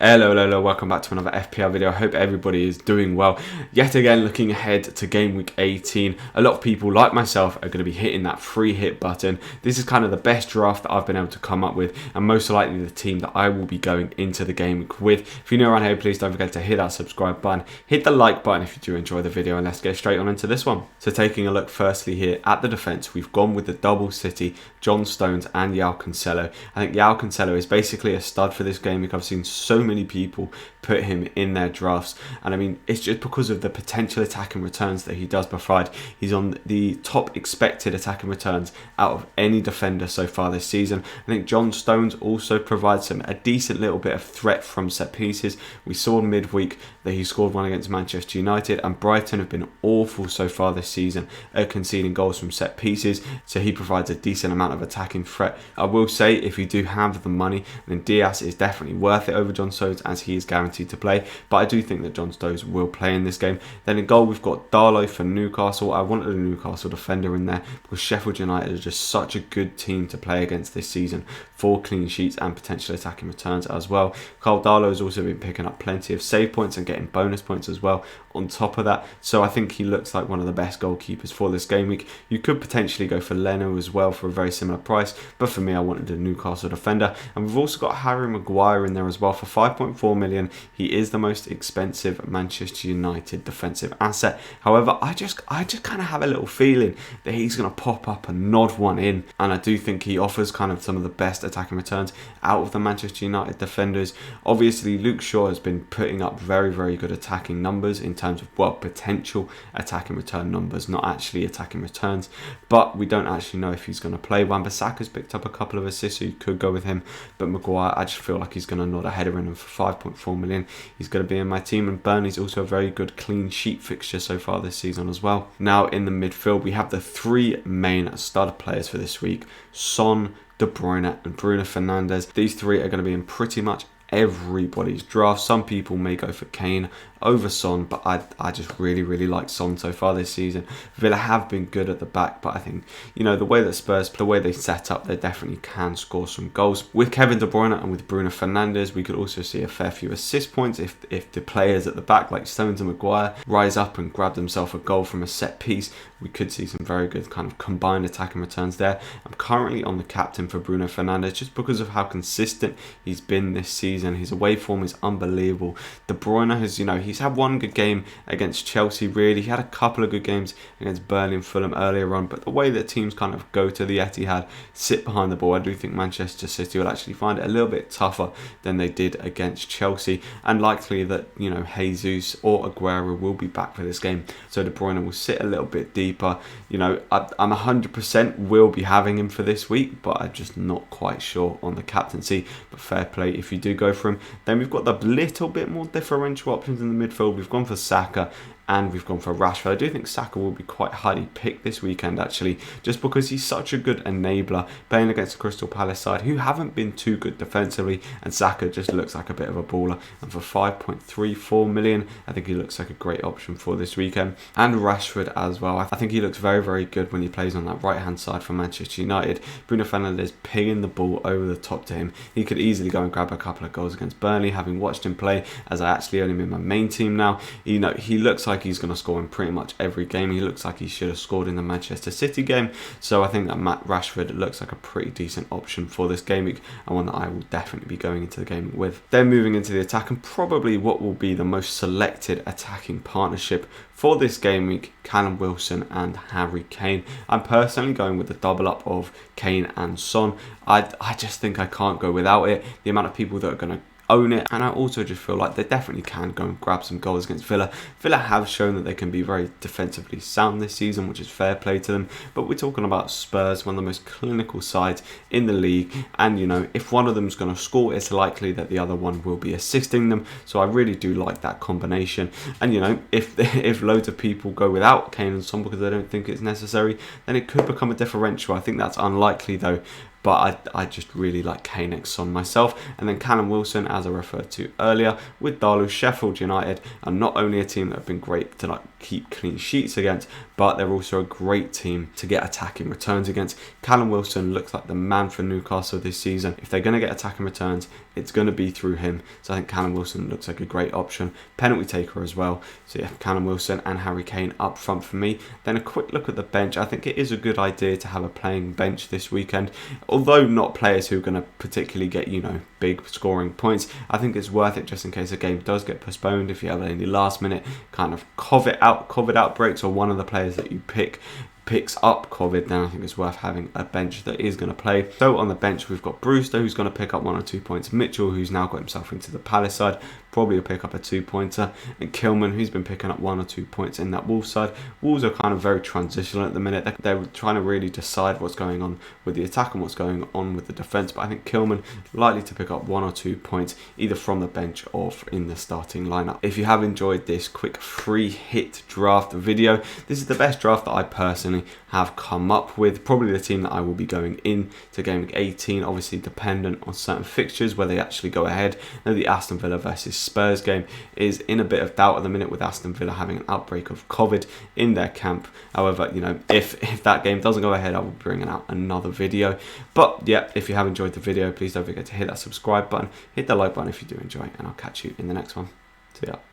Hello, welcome back to another FPL video. I hope everybody is doing well. Yet again, looking ahead to game week 18, a lot of people like myself are going to be hitting that free hit button. This is kind of the best draft that I've been able to come up with, and most likely the team that I will be going into the game week with. If you're new around here, please don't forget to hit that subscribe button, hit the like button if you do enjoy the video, and let's get straight on into this one. So taking a look firstly here at the defence, we've gone with the double City, John Stones and João Cancelo. I think João Cancelo is basically a stud for this game week. I've seen so many people put him in their drafts, and I mean, it's just because of the potential attacking returns that he does provide. He's on the top expected attacking returns out of any defender so far this season. I think John Stones also provides a decent little bit of threat from set pieces. We saw midweek that he scored one against Manchester United, and Brighton have been awful so far this season at conceding goals from set pieces, so he provides a decent amount of attacking threat. I will say, if you do have the money, then Diaz is definitely worth it over John Stones, as he is guaranteed to play, but I do think that John Stones will play in this game. Then in goal we've got Darlow for Newcastle. I wanted a Newcastle defender in there because Sheffield United is just such a good team to play against this season for clean sheets and potential attacking returns as well. Carl Darlow has also been picking up plenty of save points and getting bonus points as well on top of that, so I think he looks like one of the best goalkeepers for this game week. You could potentially go for Leno as well for a very similar price, but for me I wanted a Newcastle defender. And we've also got Harry Maguire in there as well for 5.4 million. He is the most expensive Manchester United defensive asset. However, I just kind of have a little feeling that he's going to pop up and nod one in, and I do think he offers kind of some of the best attacking returns out of the Manchester United defenders. Obviously, Luke Shaw has been putting up very good attacking numbers in terms of, well, potential attacking return numbers, not actually attacking returns, but we don't actually know if he's going to play. Wan-Bissaka's picked up a couple of assists, so you could go with him, but Maguire, I just feel like he's going to nod a header in him for 5.4 million. He's going to be in my team, and Burnley's also a very good clean sheet fixture so far this season as well. Now in the midfield, we have the three main stud players for this week: Son, De Bruyne and Bruno Fernandes. These three are going to be in pretty much everybody's draft. Some people may go for Kane over Son, but I just really like Son so far this season. Villa have been good at the back, but I think, you know, the way that Spurs, the way they set up, they definitely can score some goals. With Kevin De Bruyne and with Bruno Fernandes, we could also see a fair few assist points if the players at the back like Stones and Maguire rise up and grab themselves a goal from a set piece. We could see some very good kind of combined attacking returns there. I'm currently on the captain for Bruno Fernandes just because of how consistent he's been this season. His away form is unbelievable. De Bruyne has, you know, he's had one good game against Chelsea, really. He had a couple of good games against Burnley and Fulham earlier on, but the way that teams kind of go to the Etihad, sit behind the ball, I do think Manchester City will actually find it a little bit tougher than they did against Chelsea, and likely that, you know, Jesus or Aguero will be back for this game, so De Bruyne will sit a little bit deeper. You know, I'm 100% will be having him for this week, but I'm just not quite sure on the captaincy, but fair play if you do go for him. Then we've got the little bit more differential options in the midfield. We've gone for Saka and we've gone for Rashford. I do think Saka will be quite highly picked this weekend, actually, just because he's such a good enabler, playing against the Crystal Palace side, who haven't been too good defensively, and Saka just looks like a bit of a baller. And for 5.34 million, I think he looks like a great option for this weekend. And Rashford as well. I think he looks very good when he plays on that right-hand side for Manchester United. Bruno Fernandes pinging the ball over the top to him. He could easily go and grab a couple of goals against Burnley, having watched him play, as I actually own him in my main team now. You know, he looks like he's going to score in pretty much every game. He looks like he should have scored in the Manchester City game, so I think that Matt Rashford looks like a pretty decent option for this game week, and one that I will definitely be going into the game with. Then moving into the attack, and probably what will be the most selected attacking partnership for this game week: Callum Wilson and Harry Kane. I'm personally going with the double up of Kane and Son. I just think I can't go without it. The amount of people that are going to own it, and I also just feel like they definitely can go and grab some goals against Villa. Villa have shown that they can be very defensively sound this season, which is fair play to them, but we're talking about Spurs, one of the most clinical sides in the league, and you know, if one of them's going to score, it's likely that the other one will be assisting them, so I really do like that combination. And you know, if loads of people go without Kane and Son because they don't think it's necessary, then it could become a differential. I think that's unlikely though, but I just really like Kane x Son myself. And then Callum Wilson, as I referred to earlier, with Darlow. Sheffield United are not only a team that have been great to like keep clean sheets against, but they're also a great team to get attacking returns against. Callum Wilson looks like the man for Newcastle this season. If they're going to get attacking returns, it's going to be through him. So I think Callum Wilson looks like a great option. Penalty taker as well. So yeah, Callum Wilson and Harry Kane up front for me. Then a quick look at the bench. I think it is a good idea to have a playing bench this weekend. Although not players who are going to particularly get, you know, big scoring points, I think it's worth it just in case a game does get postponed. If you have any last minute kind of COVID outbreaks, or one of the players that you picks up COVID, then I think it's worth having a bench that is going to play. So on the bench, we've got Brewster, who's going to pick up 1 or 2 points. Mitchell, who's now got himself into the Palace side, probably will pick up a 2-pointer. And Kilman, who's been picking up 1 or 2 points in that Wolves side. Wolves are kind of very transitional at the minute. They're trying to really decide what's going on with the attack and what's going on with the defence. But I think Kilman likely to pick up 1 or 2 points, either from the bench or in the starting lineup. If you have enjoyed this quick free hit draft video, this is the best draft that I personally have come up with. Probably the team that I will be going in to game week 18, obviously dependent on certain fixtures where they actually go ahead. Now the Aston Villa versus Spurs game is in a bit of doubt at the minute, with Aston Villa having an outbreak of COVID in their camp. However, you know, if that game doesn't go ahead, I will be bringing out another video. But yeah, if you have enjoyed the video, please don't forget to hit that subscribe button, hit the like button if you do enjoy, and I'll catch you in the next one. See ya.